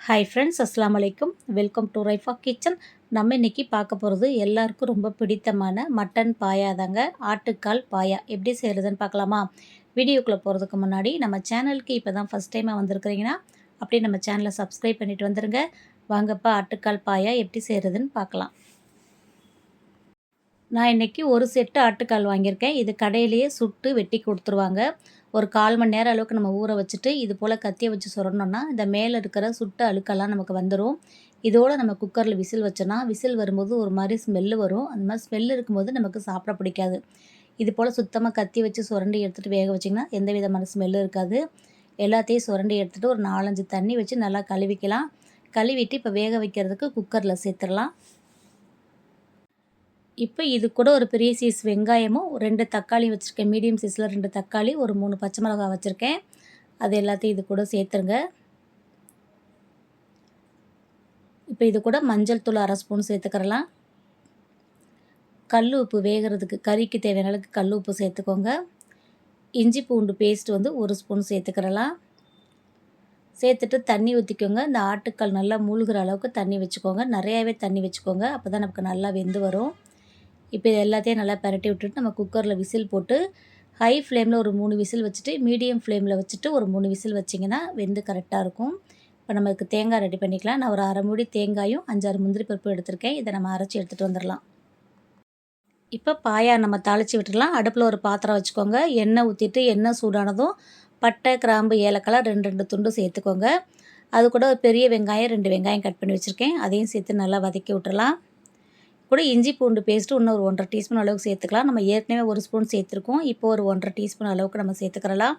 Hi friends, அஸ்ஸலாமு அலைக்கும். Welcome to Raifa kitchen. நம்ம இன்றைக்கி பார்க்க போகிறது எல்லாருக்கும் ரொம்ப பிடித்தமான மட்டன் பாயா தாங்க. ஆட்டுக்கால் பாயா எப்படி செய்கிறதுன்னு பார்க்கலாமா? வீடியோக்குள்ளே போகிறதுக்கு முன்னாடி நம்ம சேனலுக்கு இப்போ தான் ஃபஸ்ட் டைமாக வந்திருக்கிறீங்கன்னா அப்படியே நம்ம சேனலை சப்ஸ்கிரைப் பண்ணிவிட்டு வந்துடுங்க. வாங்கப்பா ஆட்டுக்கால் பாயா எப்படி செய்கிறதுன்னு பார்க்கலாம். நான் இன்றைக்கி ஒரு செட்டு ஆட்டுக்கால் வாங்கியிருக்கேன். இது கடையிலேயே சுட்டு வெட்டி கொடுத்துருவாங்க. ஒரு 1/4 மணி நேரம் அளவுக்கு நம்ம ஊற வச்சுட்டு இது போல் கத்தியை வச்சு சுரண்டோம்னா இந்த மேலே இருக்கிற சுட்ட அழுக்கெல்லாம் நமக்கு வந்துடும். இதோடு நம்ம குக்கரில் விசில் வச்சோன்னா விசில் வரும்போது ஒரு மாதிரி ஸ்மெல்லு வரும். அந்த மாதிரி ஸ்மெல் இருக்கும்போது நமக்கு சாப்பிட பிடிக்காது. இது போல் சுத்தமாக கத்தி வச்சு சுரண்டி எடுத்துகிட்டு வேக வச்சிங்கன்னா எந்த விதமான ஸ்மெல்லும் இருக்காது. எல்லாத்தையும் சுரண்டி எடுத்துகிட்டு ஒரு 4-5 தண்ணி வச்சு நல்லா கழுவிக்கலாம். கழுவிட்டு இப்போ வேக வைக்கிறதுக்கு குக்கரில் சேர்த்துடலாம். இப்போ இது கூட ஒரு பெரிய சைஸ் வெங்காயமும் 2 தக்காளி வச்சுருக்கேன். மீடியம் சைஸில் 2 தக்காளி, ஒரு 3 பச்சை மிளகாய் வச்சுருக்கேன். அது எல்லாத்தையும் இது கூட சேர்த்துருங்க. இப்போ இது கூட மஞ்சள் தூள் 1/2 ஸ்பூன் சேர்த்துக்கிறலாம். கல் உப்பு வேகிறதுக்கு கறிக்கு தேவையான அளவுக்கு கல் உப்பு சேர்த்துக்கோங்க. இஞ்சி பூண்டு பேஸ்ட் வந்து 1 ஸ்பூன் சேர்த்துக்கிறலாம். சேர்த்துட்டு தண்ணி ஊற்றிக்கோங்க. இந்த ஆட்டுக்கால் நல்லா மூழ்கிற அளவுக்கு தண்ணி வச்சுக்கோங்க. நிறையாவே தண்ணி வச்சுக்கோங்க. அப்போ தான் நமக்கு நல்லா வெந்து வரும். இப்போ இது எல்லாத்தையும் நல்லா பரட்டி விட்டுட்டு நம்ம குக்கரில் விசில் போட்டு ஹை ஃப்ளேமில் ஒரு 3 விசில் வச்சுட்டு மீடியம் ஃப்ளேமில் வச்சுட்டு ஒரு 3 விசில் வச்சிங்கன்னா வெந்து கரெக்டாக இருக்கும். இப்போ நமக்கு தேங்காய் ரெடி பண்ணிக்கலாம். நான் ஒரு 1/2 மூடி தேங்காயும் 5-6 முந்திரி பருப்பு எடுத்திருக்கேன். இதை நம்ம அரைச்சி எடுத்துகிட்டு வந்துடலாம். இப்போ பாயா நம்ம தாளித்து விட்டுடலாம். அடுப்பில் ஒரு பாத்திரம் வச்சுக்கோங்க. எண்ணெய் ஊற்றிட்டு எண்ணெய் சூடானதும் பட்டை, கிராம்பு, ஏலக்காய் 2 துண்டு சேர்த்துக்கோங்க. அது கூட ஒரு பெரிய வெங்காயம் 2 வெங்காயம் கட் பண்ணி வச்சுருக்கேன். அதையும் சேர்த்து நல்லா வதக்கி விட்டுறலாம். கூட இஞ்சி பூண்டு பேஸ்ட்டு இன்னும் ஒரு 1/2 டீஸ்பூன் அளவுக்கு சேர்த்துக்கலாம். நம்ம ஏற்கனவே 1 ஸ்பூன் சேர்த்துருக்கோம். இப்போ ஒரு 1/2 டீஸ்பூன் அளவுக்கு நம்ம சேர்த்துக்கிறலாம்.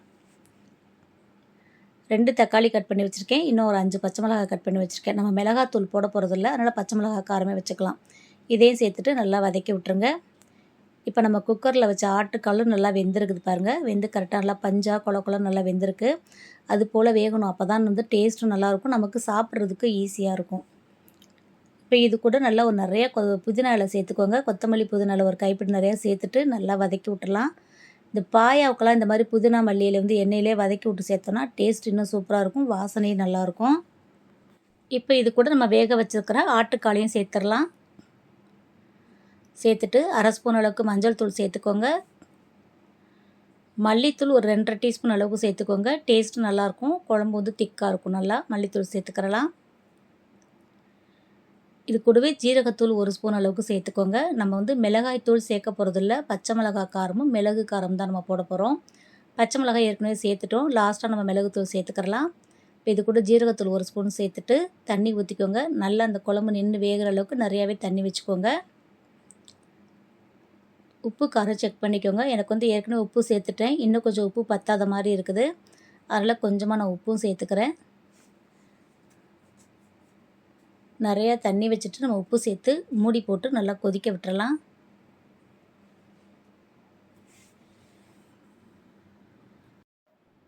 2 தக்காளி கட் பண்ணி வச்சுருக்கேன். இன்னும் ஒரு 5 பச்சை மிளகாய் கட் பண்ணி வச்சுருக்கேன். நம்ம மிளகாத்தூள் போட போகிறதில்ல, அதனால் பச்சை மிளகாய் காரமே வச்சுக்கலாம். இதையும் சேர்த்துட்டு நல்லா வதக்கி விட்டுருங்க. இப்போ நம்ம குக்கரில் வச்ச ஆட்டுக்காலும் நல்லா வெந்திருக்குது பாருங்கள். வெந்து கரெக்டாக நல்லா பஞ்சாக கொல நல்லா வெந்திருக்கு. அது போல் வேகணும். அப்போ தான் வந்து டேஸ்ட்டும் நல்லாயிருக்கும், நமக்கு சாப்பிட்றதுக்கு ஈஸியாக இருக்கும். இப்போ இது கூட நல்லா ஒரு நிறைய புதினா இலை சேர்த்துக்கோங்க. கொத்தமல்லி புதினா இலை ஒரு கைப்பிடி நிறையா சேர்த்துட்டு நல்லா வதக்கி விட்டுறலாம். இந்த பாயாவுக்கெல்லாம் இந்த மாதிரி புதினா மல்லியில் வந்து எண்ணெயிலே வதக்கி விட்டு சேர்த்தோன்னா டேஸ்ட் இன்னும் சூப்பராக இருக்கும், வாசனையும் நல்லாயிருக்கும். இப்போ இது கூட நம்ம வேக வச்சுருக்கிற ஆட்டுக்காலையும் சேர்த்துடலாம். சேர்த்துட்டு 1/2 ஸ்பூன் அளவுக்கு மஞ்சள் தூள் சேர்த்துக்கோங்க. மல்லித்தூள் ஒரு 2.5 டீஸ்பூன் அளவுக்கு சேர்த்துக்கோங்க. டேஸ்ட்டு நல்லாயிருக்கும், குழம்பு வந்து திக்காக இருக்கும். நல்லா மல்லித்தூள் சேர்த்துக்கிறலாம். இது கூடவே ஜீரகத்தூள் 1 ஸ்பூன் அளவுக்கு சேர்த்துக்கோங்க. நம்ம வந்து மிளகாய் தூள் சேர்க்க போகிறதில்ல, பச்சை மிளகாய் காரமும் மிளகு காரம் தான் நம்ம போட போகிறோம். பச்சை மிளகாய் ஏற்கனவே சேர்த்துட்டோம். லாஸ்ட்டாக நம்ம மிளகுத்தூள் சேர்த்துக்கிறலாம். இப்போ இது கூட ஜீரகத்தூள் 1 ஸ்பூன் சேர்த்துட்டு தண்ணி ஊற்றிக்கோங்க. நல்லா அந்த குழம்பு நின்று வேகிற அளவுக்கு நிறையாவே தண்ணி வச்சுக்கோங்க. உப்பு காரம் செக் பண்ணிக்கோங்க. எனக்கு வந்து ஏற்கனவே உப்பு சேர்த்துட்டேன். இன்னும் கொஞ்சம் உப்பு பத்தாத மாதிரி இருக்குது, அதனால் கொஞ்சமாக நான் உப்பும் சேர்த்துக்கிறேன். நிறையா தண்ணி வச்சுட்டு நம்ம உப்பு சேர்த்து மூடி போட்டு நல்லா கொதிக்க விட்டுறலாம்.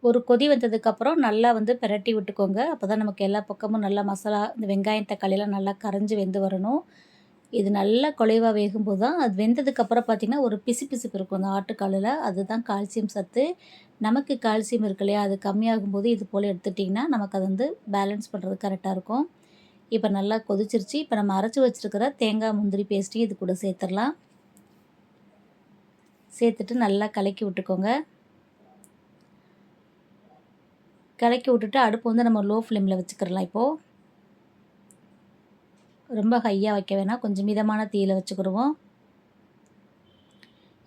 ஒரு கொதி வந்ததுக்கப்புறம் நல்லா வந்து பிரட்டி விட்டுக்கோங்க. அப்போ தான் நமக்கு எல்லா பக்கமும் நல்லா மசாலா இந்த வெங்காயம் தக்காளியெல்லாம் நல்லா கரைஞ்சி வெந்து வரணும். இது நல்லா குழைவாக வேகும்போது தான் அது வெந்ததுக்கப்புறம் பார்த்திங்கன்னா ஒரு பிசுபிசுப்பு இருக்கும் அந்த ஆட்டுக்காலில். அதுதான் கால்சியம் சத்து. நமக்கு கால்சியம் இருக்கு இல்லையா, அது கம்மியாகும்போது இது போல் எடுத்துட்டிங்கன்னா நமக்கு அது வந்து பேலன்ஸ் பண்ணுறது கரெக்டாக இருக்கும். இப்போ நல்லா கொதிச்சிருச்சு. இப்போ நம்ம அரைச்சி வச்சுருக்கிற தேங்காய் முந்திரி பேஸ்ட்டையும் இது கூட சேர்த்துடலாம். சேர்த்துட்டு நல்லா கலக்கி விட்டுக்கோங்க. கலக்கி விட்டுட்டு அடுப்பு வந்து நம்ம லோ ஃப்ளேமில் வச்சுக்கிறலாம். இப்போது ரொம்ப ஹையாக வைக்க வேணாம், கொஞ்சம் மிதமான தீயில் வச்சுக்கிடுவோம்.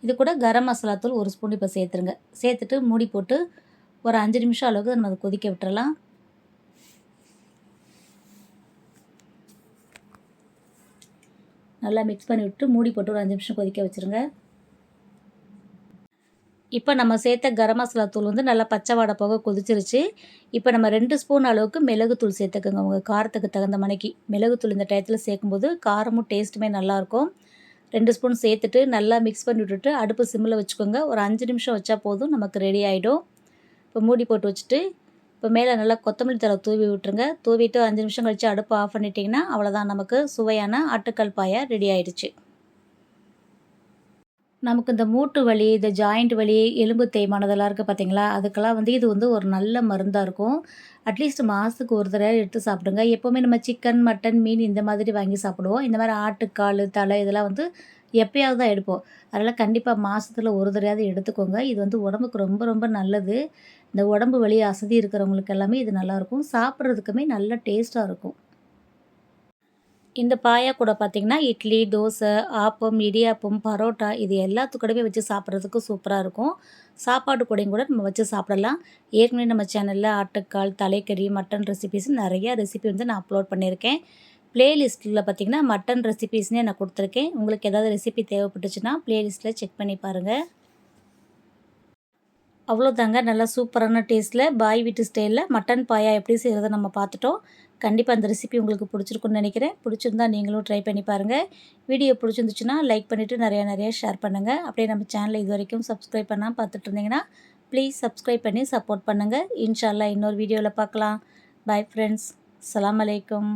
இது கூட கரம் மசாலா தூள் 1 ஸ்பூன் இப்போ சேர்த்துருங்க. சேர்த்துட்டு மூடி போட்டு ஒரு 5 நிமிஷம் அளவுக்கு நம்ம அதை கொதிக்க விட்டுறலாம். நல்லா மிக்ஸ் பண்ணி விட்டு மூடி போட்டு ஒரு 5 நிமிஷம் கொதிக்க வச்சுருங்க. இப்போ நம்ம சேர்த்த கரம் மசாலா தூள் வந்து நல்லா பச்சை வாடை போக கொதிச்சிருச்சு. இப்போ நம்ம 2 ஸ்பூன் அளவுக்கு மிளகுத்தூள் சேர்த்துக்கோங்க. உங்கள் காரத்துக்கு தகுந்த மணிக்கு மிளகுத்தூள் இந்த டயத்தில் சேர்க்கும்போது காரமும் டேஸ்ட்டுமே நல்லாயிருக்கும். 2 ஸ்பூன் சேர்த்துட்டு நல்லா மிக்ஸ் பண்ணி விட்டுட்டு அடுப்பு சிம்மில் வச்சுக்கோங்க. ஒரு 5 நிமிஷம் வச்சா போதும், நமக்கு ரெடி ஆகிடும். இப்போ மூடி போட்டு வச்சுட்டு இப்போ மேலே நல்லா கொத்தமல்லி தழை தூவி விட்டுருங்க. தூவிட்டு 5 நிமிஷம் கழித்து அடுப்பு ஆஃப் பண்ணிட்டிங்கன்னா அவ்வளோதான், நமக்கு சுவையான ஆட்டுக்கால் பாயா ரெடி ஆகிடுச்சு. நமக்கு இந்த மூட்டு வலி, இந்த ஜாயிண்ட் வலி, எலும்பு தேய்மானம் இதெல்லாம் இருக்குது பார்த்தீங்களா? அதுக்கெல்லாம் வந்து இது வந்து ஒரு நல்ல மருந்தா இருக்கும். அட்லீஸ்ட் மாசத்துக்கு ஒரு தடவை எடுத்து சாப்பிடுங்க. எப்பவுமே நம்ம சிக்கன், மட்டன், மீன் இந்த மாதிரி வாங்கி சாப்பிடுவோம். இந்த மாரி ஆட்டுக்காலு, தலை இதெல்லாம் வந்து எப்பயாவது தான் எடுப்போம். அதனால கண்டிப்பா மாசத்துல ஒரு தடவையாவது எடுத்துக்கோங்க. இது வந்து உடம்புக்கு ரொம்ப ரொம்ப நல்லது. இந்த உடம்பு வலி, அசதி இருக்கிறவங்களுக்கு எல்லாமே இது நல்லாயிருக்கும். சாப்பிட்றதுக்குமே நல்ல டேஸ்ட்டா இருக்கும். இந்த பாயா கூட பார்த்தீங்கன்னா, இட்லி, தோசை, ஆப்பம், இடியாப்பம், பரோட்டா இது எல்லாத்துக்கூடவே வச்சு சாப்பிட்றதுக்கு சூப்பரா இருக்கும். சாப்பாடு கூடயும் கூட நம்ம வச்சு சாப்பிடலாம். ஏற்கனவே நம்ம சேனல்ல ஆட்டுக்கால், தலைக்கறி, மட்டன் ரெசிபீஸ் நெறைய ரெசிபி வந்து நான் அப்லோட் பண்ணியிருக்கேன். பிளேலிஸ்ட்டில பார்த்தீங்கன்னா, மட்டன் ரெசிபீஸ்ன்னே நான் குடுத்துருக்கேன். உங்களுக்கு ஏதாவது ரெசிபி தேவைப்பட்டுச்சுன்னா, பிளேலிஸ்ட்டில செக் பண்ணி பாருங்க. அவ்வளோதாங்க. நல்லா சூப்பரான டேஸ்ட்டில பாய் வீட்டு ஸ்டைல்ல மட்டன் பாயா எப்படி செய்றத நம்ம பார்த்துட்டோம். கண்டிப்பா அந்த ரெசிபி உங்களுக்கு பிடிச்சிருக்கும்னு நெனைக்கிறேன். பிடிச்சிருந்தா நீங்களும் ட்ரை பண்ணி பாருங்க. வீடியோ பிடிச்சிருந்துச்சுன்னா லைக் பண்ணிவிட்டு நெறைய ஷேர் பண்ணுங்க. அப்படியே நம்ம சேனல இதுவரைக்கும் சப்ஸ்கிரைப் பண்ணாம பார்த்துட்டு இருந்தீங்கன்னா, ப்ளீஸ் சப்ஸ்கிரைப் பண்ணி சப்போர்ட் பண்ணுங்க. இன்ஷா அல்லாஹ் இன்னொரு வீடியோல பார்க்கலாம். Bye friends. அஸ்ஸலாமு அலைக்கும்.